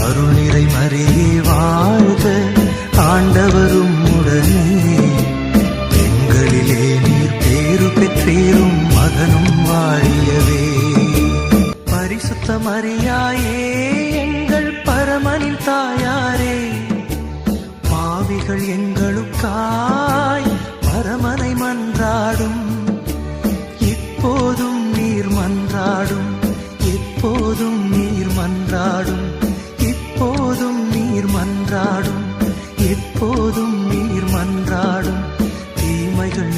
அருள்நிறை மரியே வாழ்க, ஆண்டவரும் உடனே பெண்களிலே நீர் பேறு பெற்றீரும் மகனும் வாழியவே. பரிசுத்த மரியாயே எங்கள் பரமனின் தாயாரே, பாவிகள் எங்களுக்காய் பரமனை மன்றாடும், இப்போதும் நீர் மன்றாடும், எப்போதும் நீர் மன்றாடும், இப்போதும் நீர் மன்றாடும், எப்போதும் நீர் மன்றாடும். தீமைகள்